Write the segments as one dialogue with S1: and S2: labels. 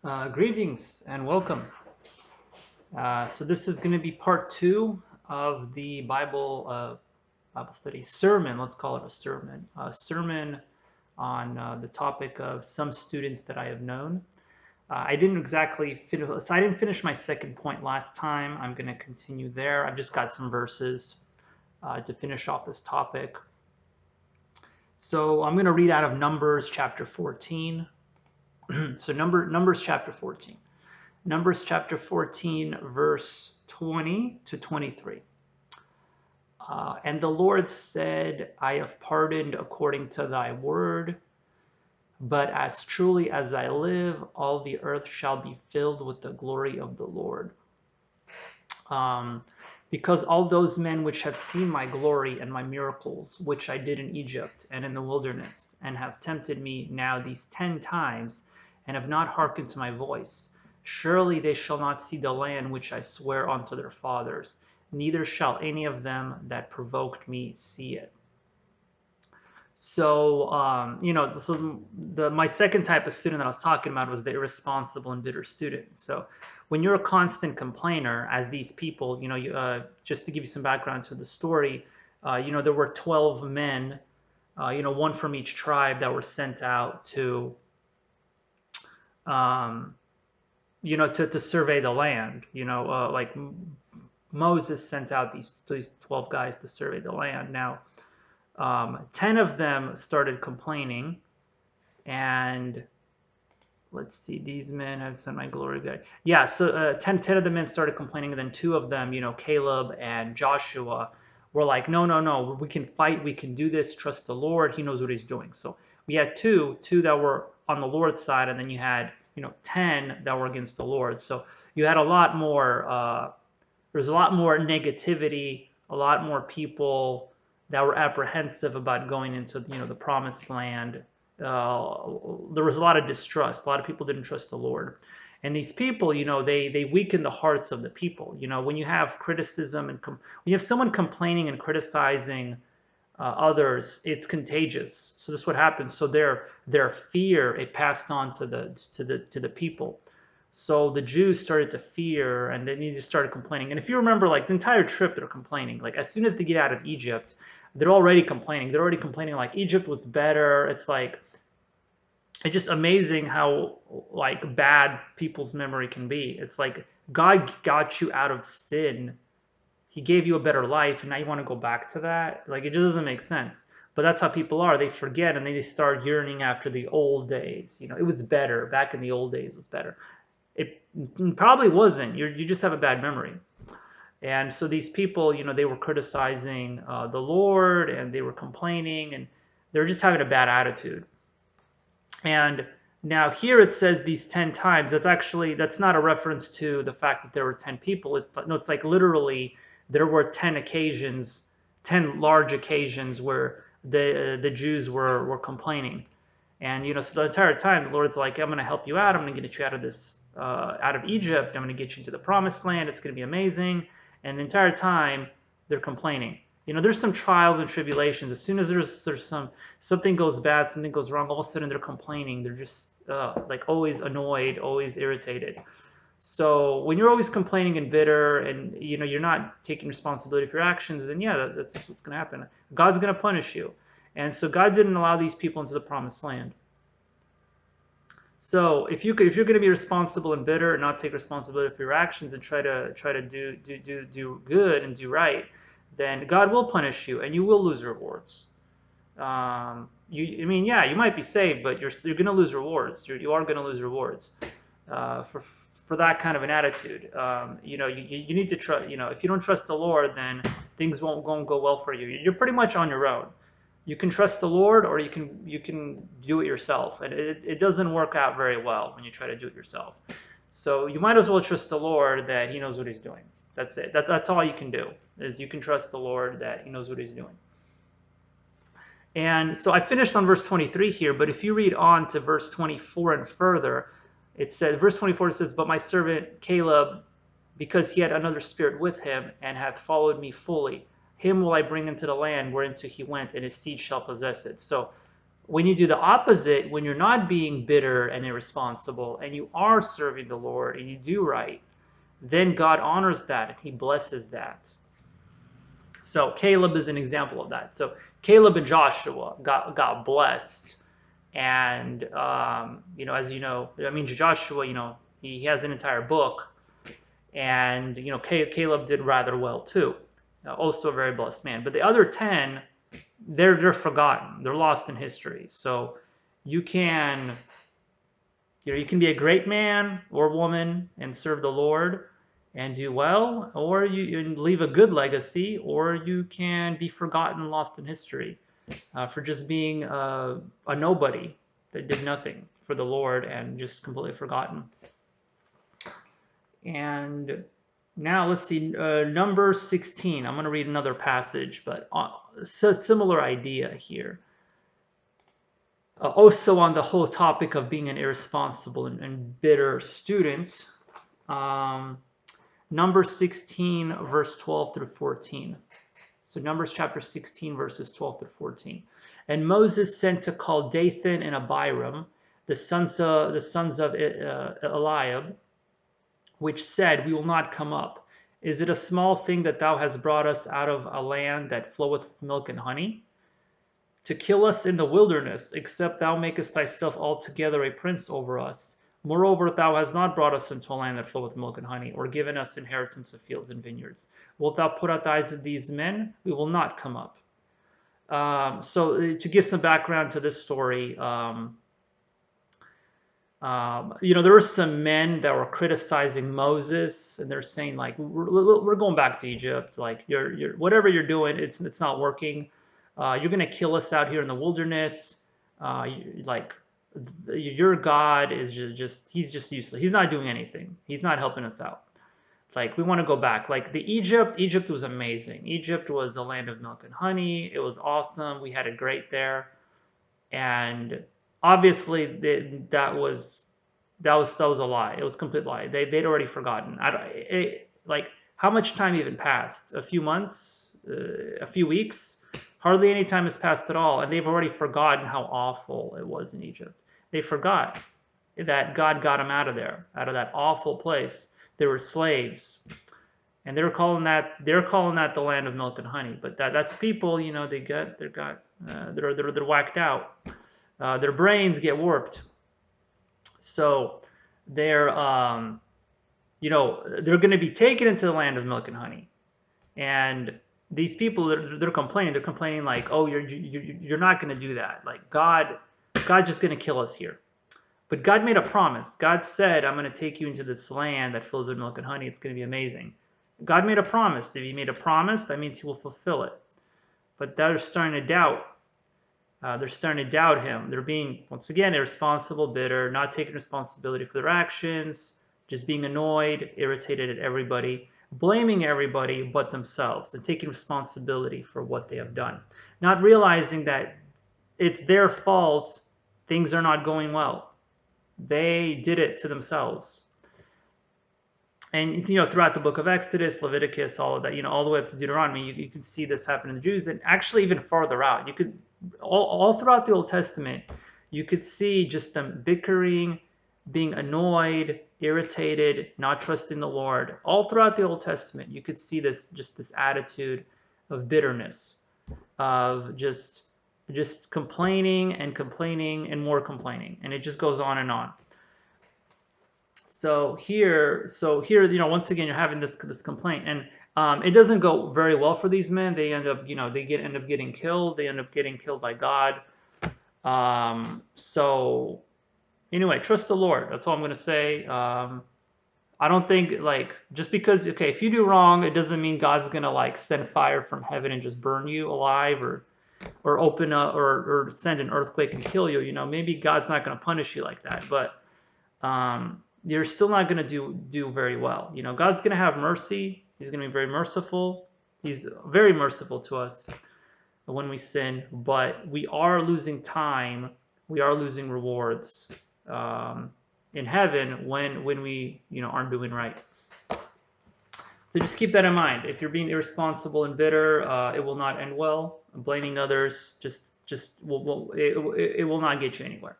S1: Greetings and welcome. So this is going to be part two of the Bible study sermon. Let's call it a sermon on the topic of some students that I have known. I didn't exactly finish. So I didn't finish my second point last time. I'm going to continue there. I've just got some verses to finish off this topic. So I'm going to read out of Numbers chapter 14. So Numbers chapter 14. Numbers chapter 14, verse 20 to 23. And the Lord said, I have pardoned according to thy word, but as truly as I live, all the earth shall be filled with the glory of the Lord. Because all those men which have seen my glory and my miracles, which I did in Egypt and in the wilderness, and have tempted me now these 10 times, and have not hearkened to my voice, surely they shall not see the land which I swear unto their fathers, neither shall any of them that provoked me see it. So, my second type of student that I was talking about was the irresponsible and bitter student. So when you're a constant complainer, as these people, just to give you some background to the story, there were 12 men, one from each tribe that were sent out to, to survey the land. Like Moses sent out these 12 guys to survey the land. Now, 10 of them started complaining, and let's see, these men have sent my glory. Yeah, so 10 of the men started complaining, and then two of them, Caleb and Joshua, were like, no, we can fight, we can do this, trust the Lord, he knows what he's doing. So we had two that were on the Lord's side, and then you had 10 that were against the Lord. So you had a lot more, there's a lot more negativity, a lot more people that were apprehensive about going into the promised land. There was a lot of distrust. A lot of people didn't trust the Lord. And these people, they weaken the hearts of the people. When you have criticism and when you have someone complaining and criticizing others, it's contagious. So this is what happens. So their fear, it passed on to the people. So the Jews started to fear, and then they just started complaining. And if you remember, like the entire trip, they're complaining. Like as soon as they get out of Egypt, they're already complaining. They're already complaining like Egypt was better. It's just amazing how like bad people's memory can be. It's like God got you out of sin. He gave you a better life, and now you want to go back to that? Like it just doesn't make sense. But that's how people are. They forget, and they start yearning after the old days. It was better. Back in the old days, it was better. It probably wasn't. You just have a bad memory. And so these people, they were criticizing the Lord, and they were complaining, and they were just having a bad attitude. And now here it says these 10 times. That's not a reference to the fact that there were 10 people. It's like literally there were 10 occasions, 10 large occasions where the Jews were complaining. And so the entire time the Lord's like, I'm going to help you out. I'm going to get you out of this, out of Egypt. I'm going to get you into the promised land. It's going to be amazing. And the entire time they're complaining. There's some trials and tribulations. As soon as there's something goes bad, something goes wrong, all of a sudden they're complaining. They're just like always annoyed, always irritated. So when you're always complaining and bitter, and you're not taking responsibility for your actions, then yeah, that's what's going to happen. God's going to punish you. And so God didn't allow these people into the promised land. So if you're going to be responsible and bitter and not take responsibility for your actions and try to do good and do right, then God will punish you and you will lose rewards. You might be saved, but you're going to lose rewards. You are going to lose rewards for that kind of an attitude. You need to trust. If you don't trust the Lord, then things won't go well for you. You're pretty much on your own. You can trust the Lord, or you can do it yourself, and it doesn't work out very well when you try to do it yourself. So you might as well trust the Lord that He knows what He's doing. That's it. That's all you can do, is you can trust the Lord that He knows what He's doing. And so I finished on verse 23 here, but if you read on to verse 24 and further, verse 24 it says, but my servant Caleb, because he had another spirit with him, and hath followed me fully, him will I bring into the land whereinto he went, and his seed shall possess it. So When you do the opposite, when you're not being bitter and irresponsible, and you are serving the Lord and you do right, then God honors that and he blesses that. So Caleb is an example of that. So Caleb and Joshua got blessed. And, as you know, I mean, Joshua, he has an entire book. And, Caleb did rather well too. Also a very blessed man. But the other 10, they're forgotten. They're lost in history. So you can, you can be a great man or woman and serve the Lord and do well, or you leave a good legacy, or you can be forgotten, lost in history for just being a nobody that did nothing for the Lord and just completely forgotten. And now let's see, Numbers 16. I'm going to read another passage, but similar idea here. Also on the whole topic of being an irresponsible and bitter student. Numbers 16, verse 12 through 14. So Numbers chapter 16, verses 12 through 14. And Moses sent to call Dathan and Abiram, the sons of Eliab, which said, "We will not come up. Is it a small thing that thou hast brought us out of a land that floweth with milk and honey? To kill us in the wilderness, except thou makest thyself altogether a prince over us. Moreover, thou hast not brought us into a land that floweth with milk and honey, or given us inheritance of fields and vineyards. Wilt thou put out the eyes of these men? We will not come up." So to give some background to this story, there were some men that were criticizing Moses, and they're saying like, "We're going back to Egypt. Like, you're whatever you're doing, it's not working. You're gonna kill us out here in the wilderness. Your God is he's just useless. He's not doing anything. He's not helping us out. Like, we want to go back. Like Egypt was amazing. Egypt was a land of milk and honey. It was awesome. We had it great there, and obviously that was a lie. It was a complete lie. They'd already forgotten. How much time even passed? A few months, a few weeks. Hardly any time has passed at all, and they've already forgotten how awful it was in Egypt. They forgot that God got them out of there, out of that awful place. They were slaves, and they're calling that the land of milk and honey. But that's people, they're whacked out. Their brains get warped. So they're they're going to be taken into the land of milk and honey, and these people, they're complaining. They're complaining like, "Oh, you're not going to do that. Like, God's just going to kill us here." But God made a promise. God said, "I'm going to take you into this land that flows with milk and honey. It's going to be amazing." God made a promise. If he made a promise, that means he will fulfill it. But they're starting to doubt. They're starting to doubt him. They're being, once again, irresponsible, bitter, not taking responsibility for their actions, just being annoyed, irritated at everybody, blaming everybody but themselves, and taking responsibility for what they have done. Not realizing that it's their fault things are not going well. They did it to themselves. And, throughout the book of Exodus, Leviticus, all of that, all the way up to Deuteronomy, you can see this happen in the Jews. And actually even farther out, you could, all throughout the Old Testament, you could see just them bickering, being annoyed, irritated, not trusting the Lord. All throughout the Old Testament, you could see this attitude of bitterness, of just complaining and complaining and more complaining. And it just goes on and on. So here, once again, you're having this complaint, and it doesn't go very well for these men. They end up, end up getting killed. They end up getting killed by God. So anyway, trust the Lord. That's all I'm going to say. I don't think, just because, if you do wrong, it doesn't mean God's going to send fire from heaven and just burn you alive, or open up, or send an earthquake and kill you. Maybe God's not going to punish you like that, but you're still not going to do very well. God's going to have mercy. He's going to be very merciful. He's very merciful to us when we sin, but we are losing time. We are losing rewards in heaven when we aren't doing right. So just keep that in mind. If you're being irresponsible and bitter, it will not end well. Blaming others it will not get you anywhere.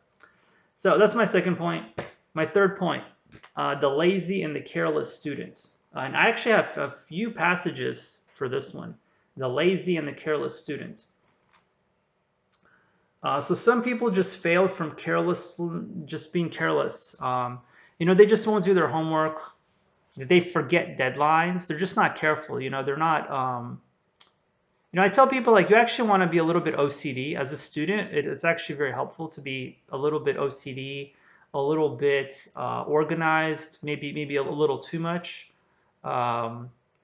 S1: So that's my second point. My third point, the lazy and the careless student. And I actually have a few passages for this one, the lazy and the careless student. So some people just fail from just being careless. They just won't do their homework. They forget deadlines. They're just not careful. They're not. I tell people, like, you actually want to be a little bit OCD as a student. It's actually very helpful to be a little bit OCD, a little bit organized, maybe a little too much.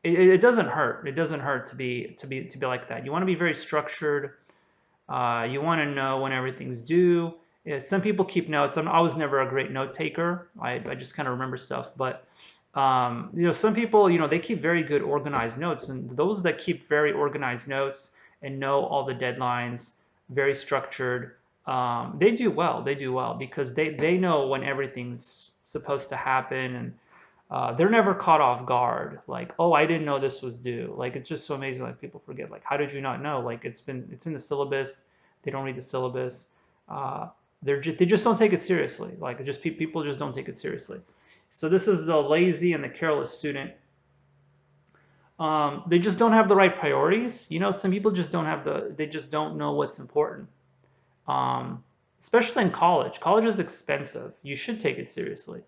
S1: It doesn't hurt. It doesn't hurt to be like that. You want to be very structured. You want to know when everything's due. Yeah, some people keep notes. I was never a great note taker. I just kind of remember stuff. But some people, they keep very good organized notes. And those that keep very organized notes and know all the deadlines, very structured, they do well. They do well because they know when everything's supposed to happen, and they're never caught off guard. Like, oh, I didn't know this was due. Like, it's just so amazing. Like, people forget. Like, how did you not know? Like, it's in the syllabus. They don't read the syllabus. They just don't take it seriously. Like, people just don't take it seriously. So this is the lazy and the careless student. They just don't have the right priorities. Some people just don't have they just don't know what's important. Um, Especially in college. College is expensive. You should take it seriously.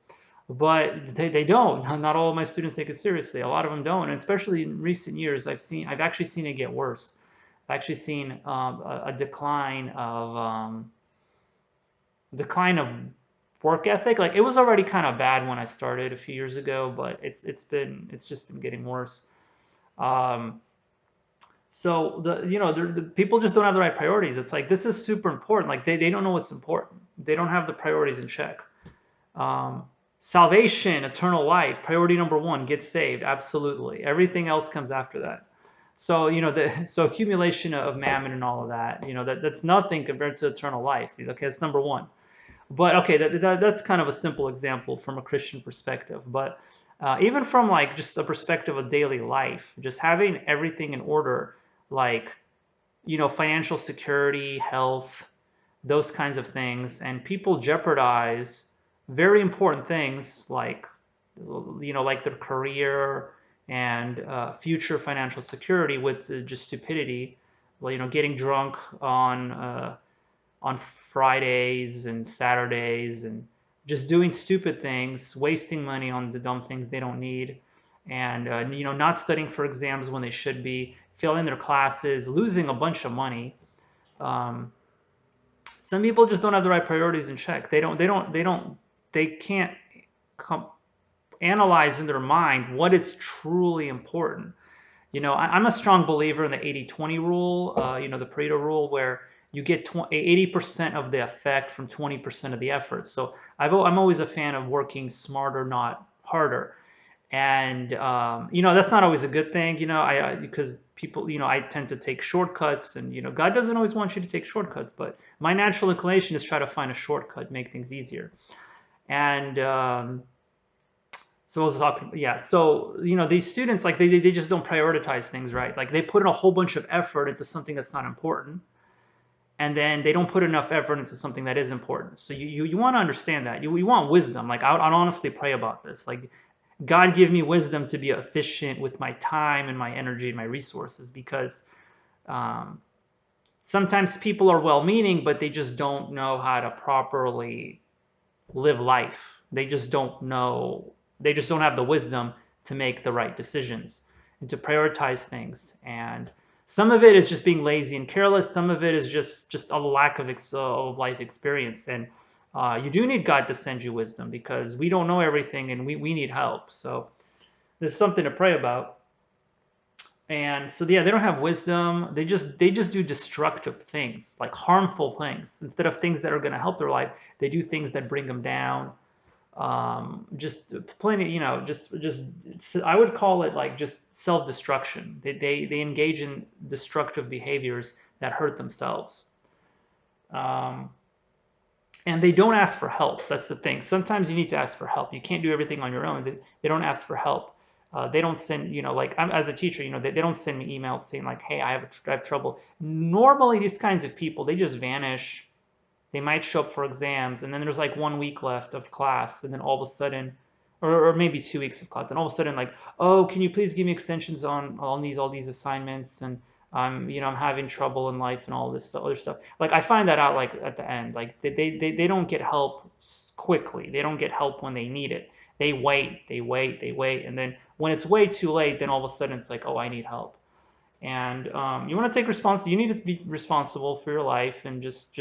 S1: But they don't. Not all of my students take it seriously. A lot of them don't. And especially in recent years, I've actually seen it get worse. I've actually seen a decline of work ethic. Like, it was already kind of bad when I started a few years ago, but it's just been getting worse. Um, so the people just don't have the right priorities. It's like, this is super important. Like, they don't know what's important. They don't have the priorities in check. Um, Salvation, eternal life, priority number one, get saved. Absolutely. Everything else comes after that. So, so accumulation of mammon and all of that, that's nothing compared to eternal life. Okay, that's number one. But okay, that's kind of a simple example from a Christian perspective. But even from, like, just the perspective of daily life, just having everything in order, like, financial security, health, those kinds of things, and people jeopardize very important things like, like their career and future financial security with just stupidity. Well, getting drunk on Fridays and Saturdays, and just doing stupid things, wasting money on the dumb things they don't need, and not studying for exams when they should be, failing their classes, losing a bunch of money. Um, some people just don't have the right priorities in check. They can't analyze in their mind what is truly important. I'm a strong believer in the 80-20 rule, the Pareto rule, where you get 80% of the effect from 20% of the effort. So I'm always a fan of working smarter, not harder. And that's not always a good thing, because people, I tend to take shortcuts, and God doesn't always want you to take shortcuts, but my natural inclination is try to find a shortcut, make things easier. And so I was talking, yeah. So these students, like, they just don't prioritize things right. Like, they put in a whole bunch of effort into something that's not important, and then they don't put enough effort into something that is important. So you want to understand that. You want wisdom. Like, I'd honestly pray about this. Like, God, give me wisdom to be efficient with my time and my energy and my resources, because um, sometimes people are well-meaning, but they just don't know how to properly live life. They just don't know. They just don't have the wisdom to make the right decisions and to prioritize things. And some of it is just being lazy and careless. Some of it is just a lack of life experience. And you do need God to send you wisdom, because we don't know everything, and we need help. So this is something to pray about. And so, yeah, they don't have wisdom. They just do destructive things, like harmful things. Instead of things that are going to help their life, they do things that bring them down. Just plenty, just I would call it like just self-destruction. They engage in destructive behaviors that hurt themselves. Um, and they don't ask for help. That's the thing. Sometimes you need to ask for help. You can't do everything on your own. They don't ask for help. They don't send, like I'm as a teacher, they don't send me emails saying like, hey, I have trouble. Normally, these kinds of people, they just vanish. They might show up for exams, and then there's like 1 week left of class, and then all of a sudden, or maybe 2 weeks of class, then all of a sudden like, oh, can you please give me extensions on all these assignments, and I'm having trouble in life and all this other stuff. Like I find that out like at the end, like they don't get help quickly. They don't get help when they need it. They wait, and then when it's way too late, then all of a sudden it's like, oh, I need help. And you want to take responsibility. You need to be responsible for your life, and just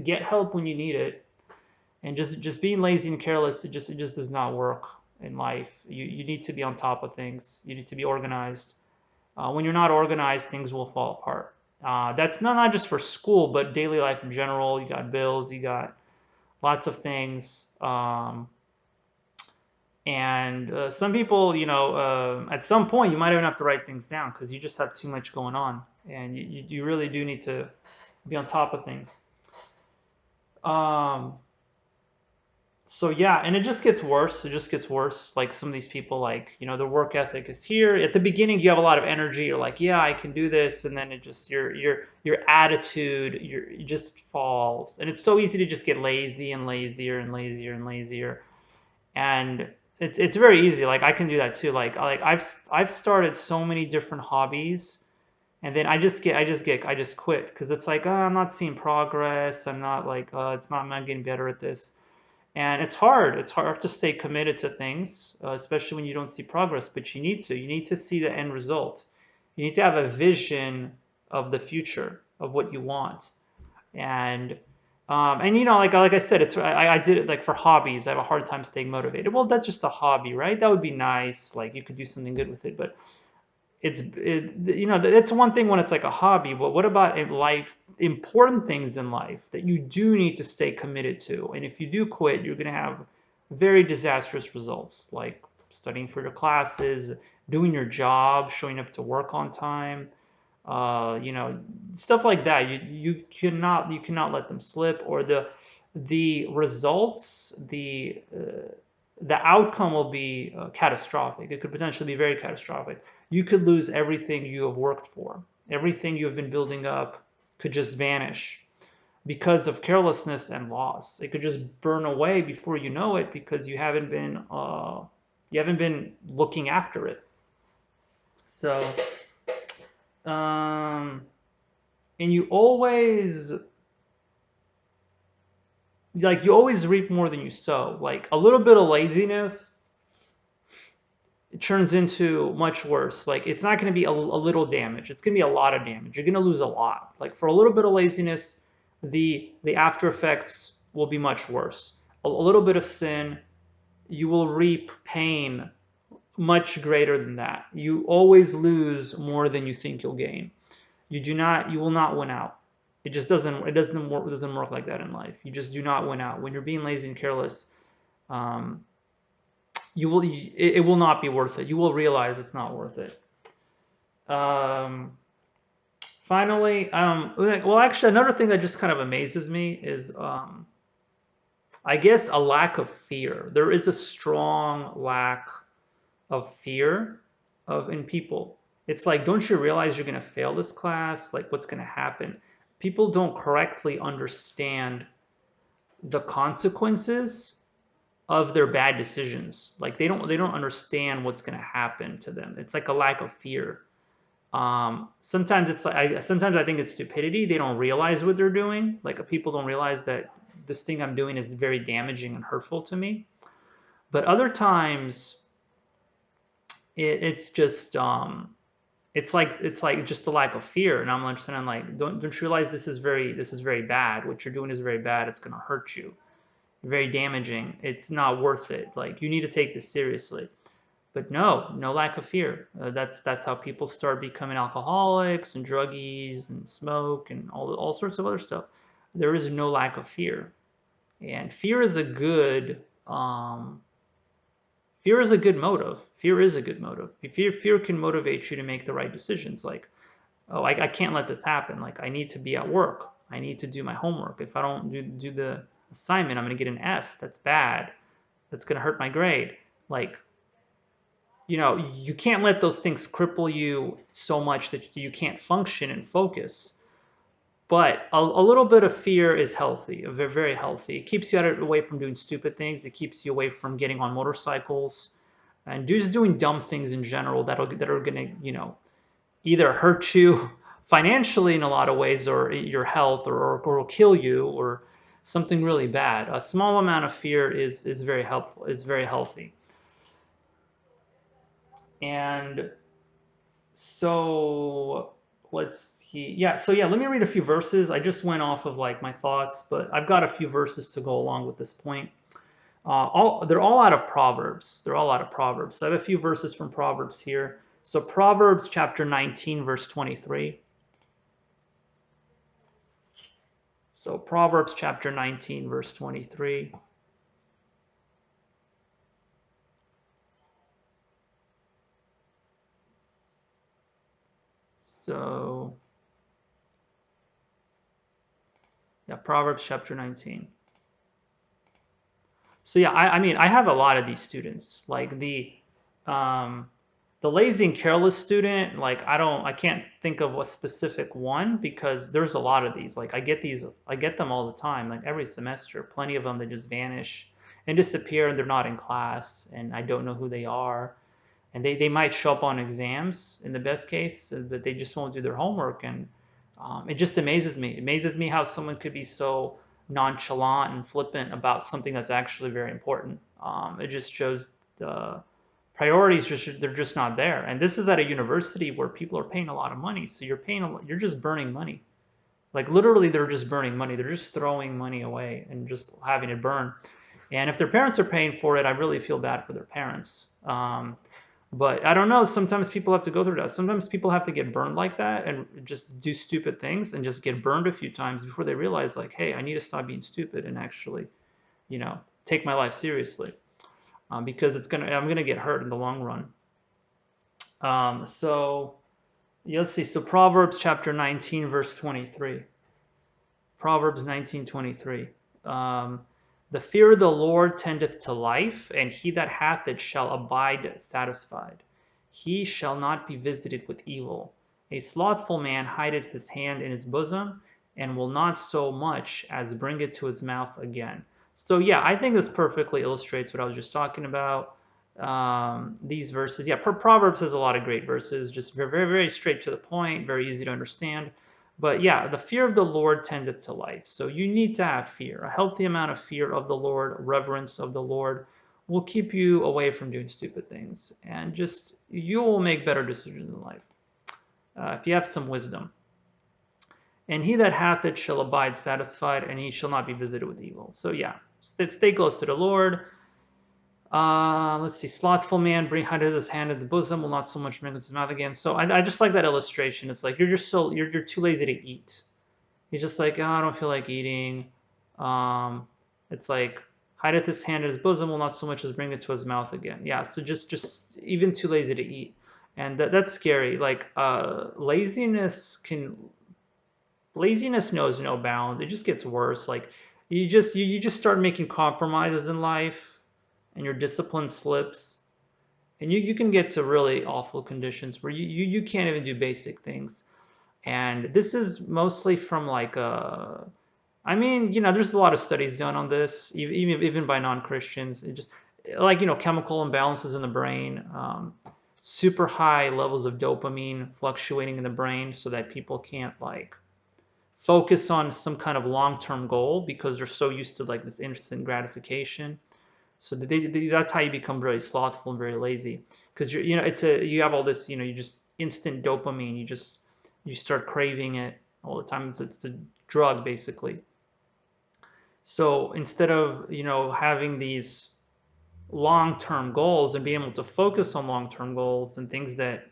S1: get help when you need it. And just being lazy and careless, it just does not work in life. You need to be on top of things. You need to be organized. When you're not organized, things will fall apart. That's not just for school, but daily life in general. You got bills, you got lots of things. And some people, at some point, you might even have to write things down because you just have too much going on, and you really do need to be on top of things. So yeah, and it just gets worse. It just gets worse. Like some of these people, like their work ethic is here. At the beginning, you have a lot of energy. You're like, yeah, I can do this, and then it just your attitude, it just falls, and it's so easy to just get lazy and lazier and lazier and lazier. And it's very easy. Like I can do that too. Like I've started so many different hobbies, and then I just quit because it's like, oh, I'm not seeing progress. I'm not like I'm not getting better at this. And it's hard. It's hard to stay committed to things, especially when you don't see progress. But you need to see the end result. You need to have a vision of the future of what you want. And like I said, I did it like for hobbies. I have a hard time staying motivated. Well, that's just a hobby, right? That would be nice. Like you could do something good with it, but that's one thing when it's like a hobby. But what about in life, important things in life that you do need to stay committed to? And if you do quit, you're going to have very disastrous results, like studying for your classes, doing your job, showing up to work on time, stuff like that. You cannot let them slip, or the results, the outcome will be catastrophic. It could potentially be very catastrophic. You could lose everything you have worked for. Everything you have been building up could just vanish because of carelessness and loss. It could just burn away before you know it because you haven't been looking after it. So, and you always reap more than you sow. Like a little bit of laziness, it turns into much worse. Like it's not going to be a little damage. It's going to be a lot of damage. You're going to lose a lot. Like for a little bit of laziness, the after effects will be much worse. A little bit of sin, you will reap pain much greater than that. You always lose more than you think you'll gain. You will not win out. It doesn't work like that in life. You just do not win out. When you're being lazy and careless, um, it will not be worth it. You will realize it's not worth it. Finally, well, actually, another thing that just kind of amazes me is, I guess, a lack of fear. There is a strong lack of fear in people. It's like, don't you realize you're going to fail this class? Like, what's going to happen? People don't correctly understand the consequences of their bad decisions. Like they don't understand what's going to happen to them. It's like a lack of fear. Sometimes I think it's stupidity. They don't realize what they're doing. Like people don't realize that this thing I'm doing is very damaging and hurtful to me. But other times, it's just it's like just a lack of fear. And I'm understanding like don't you realize this is very bad. What you're doing is very bad. It's going to hurt you. Very damaging. It's not worth it. Like you need to take this seriously. But no lack of fear. That's how people start becoming alcoholics and druggies and smoke and all sorts of other stuff. There is no lack of fear, and fear is a good motive. Fear is a good motive. Fear can motivate you to make the right decisions. Like, oh, I can't let this happen. Like I need to be at work. I need to do my homework. If I don't do the assignment, I'm going to get an F. That's bad. That's going to hurt my grade. Like you can't let those things cripple you so much that you can't function and focus. But a little bit of fear is healthy, very healthy. It keeps you away from doing stupid things. It keeps you away from getting on motorcycles and just doing dumb things in general that are gonna, either hurt you financially in a lot of ways, or your health, or will kill you, or something really bad. A small amount of fear is very helpful. Is very healthy. And so let's see. Yeah, so yeah, let me read a few verses. I just went off of like my thoughts, but I've got a few verses to go along with this point. They're all out of Proverbs. They're all out of Proverbs. So I have a few verses from Proverbs here. So Proverbs chapter 19, verse 23. So Proverbs chapter 19, verse 23. So yeah, Proverbs chapter 19. So yeah, I mean, I have a lot of these students. Like um, the lazy and careless student. Like I can't think of a specific one because there's a lot of these. Like I get them all the time. Like every semester, plenty of them that just vanish and disappear, and they're not in class, and I don't know who they are. And they might show up on exams in the best case, but they just won't do their homework. And it just amazes me. It amazes me how someone could be so nonchalant and flippant about something that's actually very important. It just shows the priorities they're just not there. And this is at a university where people are paying a lot of money, so you're just burning money. Like literally, they're just burning money. They're just throwing money away and just having it burn. And if their parents are paying for it, I really feel bad for their parents. But I don't know. Sometimes people have to go through that. Sometimes people have to get burned like that and just do stupid things and just get burned a few times before they realize, like, hey, I need to stop being stupid and actually, take my life seriously, because I'm gonna get hurt in the long run. So yeah, let's see. So Proverbs chapter 19, verse 23. Proverbs 19:23. Um, the fear of the Lord tendeth to life, and he that hath it shall abide satisfied. He shall not be visited with evil. A slothful man hideth his hand in his bosom, and will not so much as bring it to his mouth again. So yeah, I think this perfectly illustrates what I was just talking about. These verses, yeah, Proverbs has a lot of great verses, just very, very, very straight to the point, very easy to understand. But yeah, the fear of the Lord tendeth to life. So you need to have fear. A healthy amount of fear of the Lord, reverence of the Lord, will keep you away from doing stupid things. And just, you will make better decisions in life if you have some wisdom. And he that hath it shall abide satisfied, and he shall not be visited with evil. So yeah, stay close to the Lord. Let's see. Slothful man bring hideth his hand in the bosom, will not so much bring his mouth again. So I just like that illustration. It's like you're too lazy to eat. He's just like, oh, I don't feel like eating. Um, it's like, hideth his hand in his bosom, will not so much as bring it to his mouth again. Yeah, so just even too lazy to eat, and that's scary. Like laziness knows no bounds. It just gets worse. Like you just start making compromises in life, and your discipline slips, and you can get to really awful conditions where you can't even do basic things. And this is mostly from like I mean, there's a lot of studies done on this, even by non-Christians. It just like chemical imbalances in the brain, super high levels of dopamine fluctuating in the brain, so that people can't like focus on some kind of long-term goal because they're so used to like this instant gratification. So that's how you become very slothful and very lazy, because you have all this, you just instant dopamine. You start craving it all the time. It's a drug basically. So instead of having these long-term goals and being able to focus on long-term goals and things that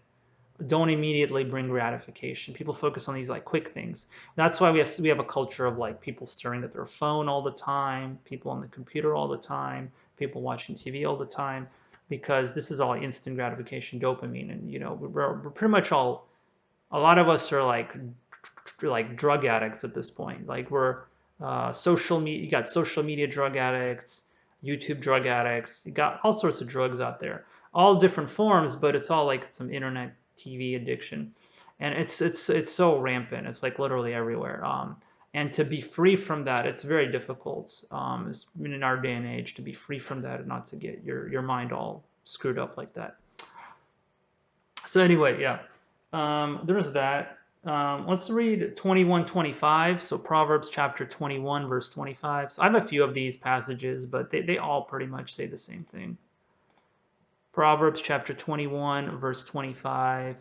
S1: don't immediately bring gratification, people focus on these like quick things. That's why we have a culture of like people staring at their phone all the time, people on the computer all the time, people watching TV all the time, because this is all instant gratification, dopamine. And we're pretty much all, a lot of us are like drug addicts at this point. Like we're social media. You got social media drug addicts, YouTube drug addicts. You got all sorts of drugs out there. all different forms, but it's all like some internet TV addiction, and it's so rampant. It's like literally everywhere. And to be free from that, it's very difficult. In our day and age, to be free from that and not to get your mind all screwed up like that. So anyway, yeah, there's that. Let's read 21:25. So Proverbs chapter 21, verse 25. So I have a few of these passages, but they all pretty much say the same thing. Proverbs chapter 21, verse 25.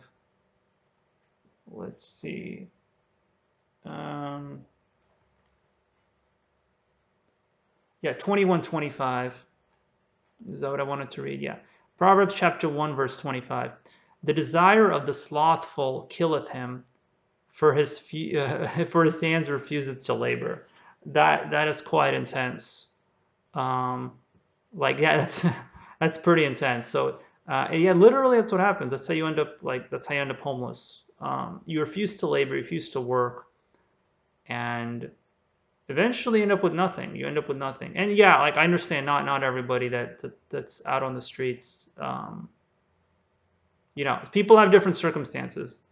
S1: Let's see. Yeah, 21:25. Is that what I wanted to read? Yeah. Proverbs chapter 1, verse 25. The desire of the slothful killeth him, for his for his hands refuseth to labor. That is quite intense. Um, like yeah, that's pretty intense. So yeah, literally that's what happens. That's how you end up homeless. You refuse to labor, you refuse to work, and eventually you end up with nothing. You end up with nothing. And yeah, like I understand not everybody that's out on the streets. People have different circumstances.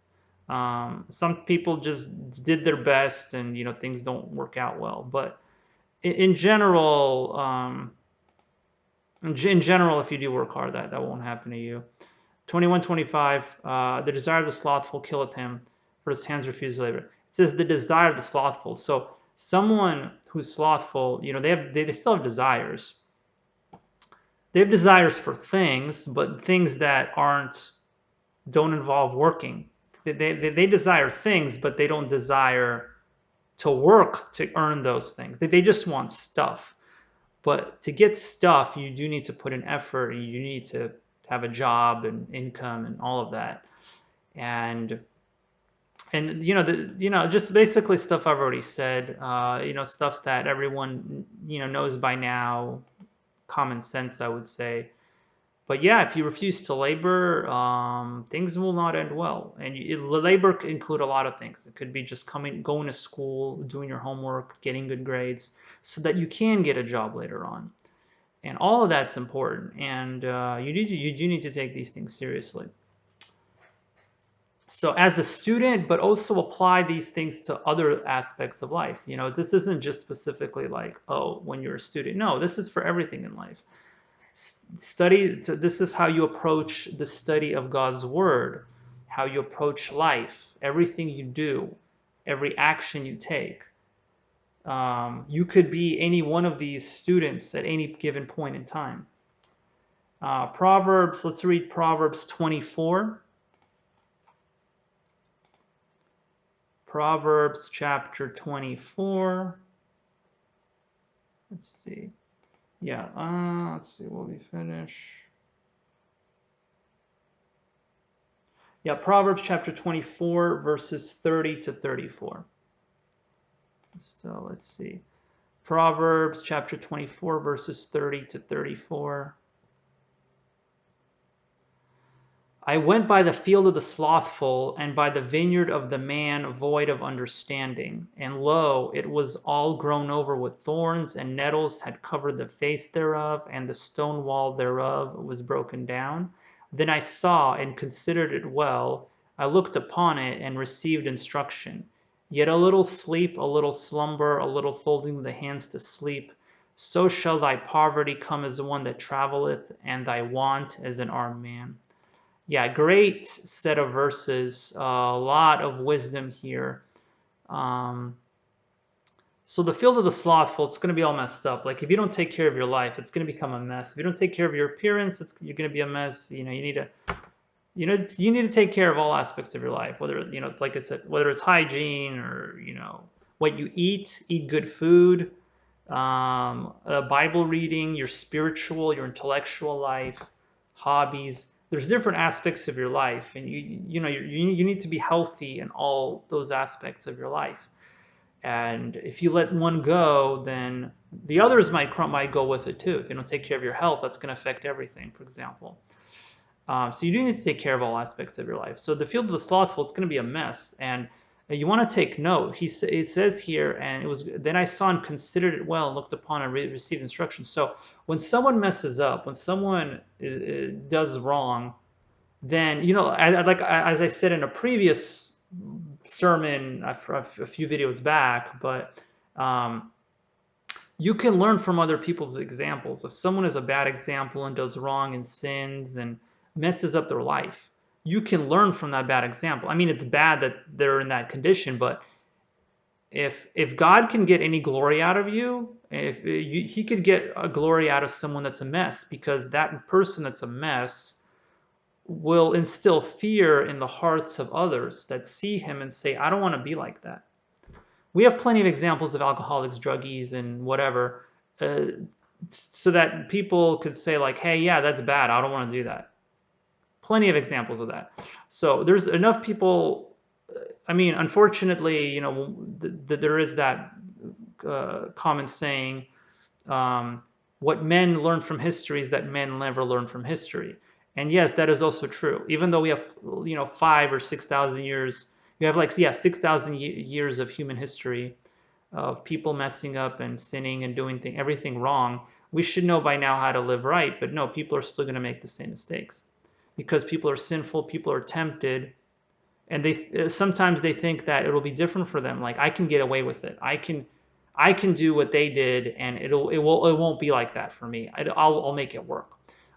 S1: Some people just did their best, and things don't work out well. But in general, in general, if you do work hard, that won't happen to you. 21:25. The desire of the slothful killeth him, for his hands refuse labor. It says the desire of the slothful. So someone who's slothful, they still have desires. They have desires for things, but things that don't involve working. They desire things, but they don't desire to work to earn those things. They just want stuff. But to get stuff, you do need to put in effort, and you need to have a job and income and all of that. And just basically stuff I've already said. Stuff that everyone knows by now, common sense, I would say. But yeah, if you refuse to labor, things will not end well. And labor could include a lot of things. It could be just going to school, doing your homework, getting good grades, so that you can get a job later on. And all of that's important. And you do need to take these things seriously. So as a student, but also apply these things to other aspects of life. This isn't just specifically like, oh, when you're a student. No, this is for everything in life. This is how you approach the study of God's word, how you approach life, everything you do, every action you take. You could be any one of these students at any given point in time. Let's read Proverbs 24. Proverbs chapter 24. Let's see. Yeah, let's see, will we finish? Yeah, Proverbs chapter 24, verses 30 to 34. So let's see. Proverbs chapter 24, verses 30 to 34. I went by the field of the slothful, and by the vineyard of the man void of understanding. And lo, it was all grown over with thorns, and nettles had covered the face thereof, and the stone wall thereof was broken down. Then I saw and considered it well. I looked upon it and received instruction. Yet a little sleep, a little slumber, a little folding the hands to sleep. So shall thy poverty come as one that traveleth, and thy want as an armed man. Yeah, great set of verses. A lot of wisdom here. So the field of the slothful, it's going to be all messed up. Like if you don't take care of your life, it's going to become a mess. If you don't take care of your appearance, you're going to be a mess. You need to take care of all aspects of your life. Whether like I said, whether it's hygiene or what you eat good food, Bible reading, your spiritual, your intellectual life, hobbies. There's different aspects of your life, and you need to be healthy in all those aspects of your life. And if you let one go, then the others might go with it too. If you don't take care of your health, that's going to affect everything, for example. So you do need to take care of all aspects of your life. So the field of the slothful, it's going to be a mess. And You want to take note. It says here, and it was then I saw and considered it well, and looked upon and received instruction. So when someone messes up, when someone does wrong, then as I said in a previous sermon a few videos back, but you can learn from other people's examples. If someone is a bad example and does wrong and sins and messes up their life, you can learn from that bad example. I mean, it's bad that they're in that condition, but if God can get any glory out of you, if you, he could get a glory out of someone that's a mess, because that person that's a mess will instill fear in the hearts of others that see him and say, I don't want to be like that. We have plenty of examples of alcoholics, druggies, and whatever, so that people could say like, hey, yeah, that's bad. I don't want to do that. Plenty of examples of that. So there's enough people. I mean, unfortunately, there is that common saying, what men learn from history is that men never learn from history. And yes, that is also true. Even though we have, 5 or 6,000 years, you have 6,000 years of human history of people messing up and sinning and doing everything wrong. We should know by now how to live right, but no, people are still going to make the same mistakes because people are sinful, people are tempted, and they sometimes they think that it'll be different for them. Like, I can get away with it. I can do what they did, and it won't be like that for me. I'll make it work.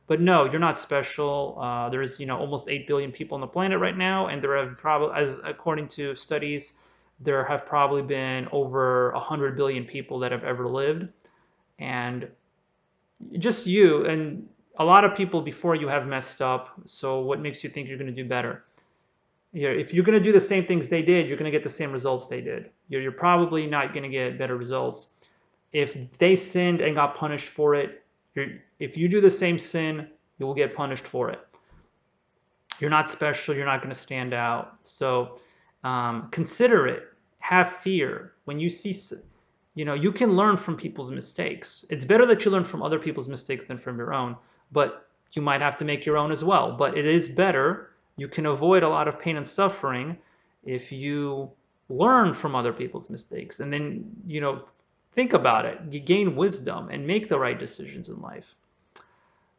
S1: But no, you're not special. There's almost 8 billion people on the planet right now, and there have probably, as according to studies, there have probably been over 100 billion people that have ever lived, and just you and a lot of people before you have messed up. So what makes you think you're going to do better? If you're going to do the same things they did, you're going to get the same results they did. You're probably not going to get better results. If they sinned and got punished for it, if you do the same sin, you will get punished for it. You're not special. You're not going to stand out. So consider it. Have fear. When you see, you can learn from people's mistakes. It's better that you learn from other people's mistakes than from your own, but you might have to make your own as well. But it is better. You can avoid a lot of pain and suffering if you learn from other people's mistakes, and then, think about it. You gain wisdom and make the right decisions in life.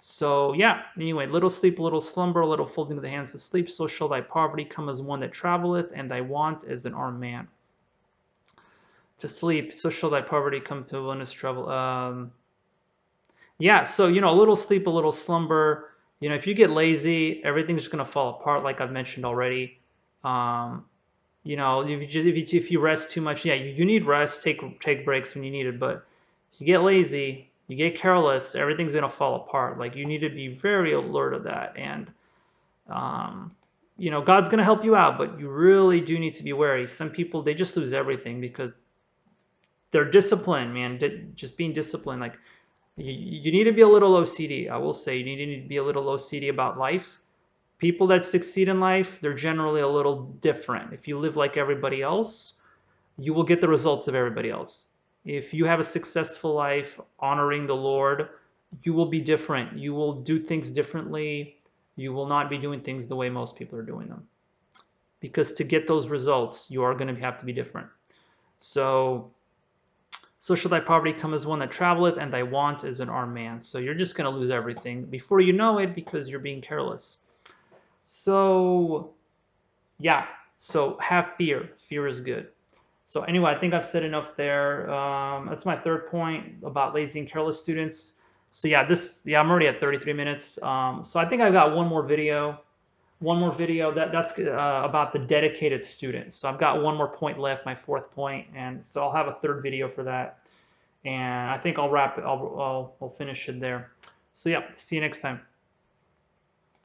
S1: So yeah, anyway, little sleep, little slumber, little folding of the hands to sleep, so shall thy poverty come as one that traveleth, and thy want as an armed man. To sleep, so shall thy poverty come to one as trouble. Yeah, so a little sleep, a little slumber. If you get lazy, everything's just gonna fall apart, like I've mentioned already. If you rest too much, yeah, you need rest. Take breaks when you need it, but if you get lazy, you get careless, everything's gonna fall apart. Like, you need to be very alert of that, and God's gonna help you out, but you really do need to be wary. Some people, they just lose everything because they're disciplined, man. Just being disciplined, like. You need to be a little OCD. I will say you need to be a little OCD about life. People that succeed in life, they're generally a little different. If you live like everybody else, you will get the results of everybody else. If you have a successful life honoring the Lord, you will be different. You will do things differently. You will not be doing things the way most people are doing them. Because to get those results, you are going to have to be different. So shall thy poverty come as one that traveleth, and thy want as an armed man. So you're just going to lose everything before you know it because you're being careless. So, yeah. So have fear. Fear is good. So anyway, I think I've said enough there. That's my third point about lazy and careless students. So yeah, I'm already at 33 minutes. So I think I've got one more video. That's about the dedicated students. So I've got one more point left, my fourth point, and so I'll have a third video for that. And I think I'll wrap it. I'll finish it there. So yeah, see you next time.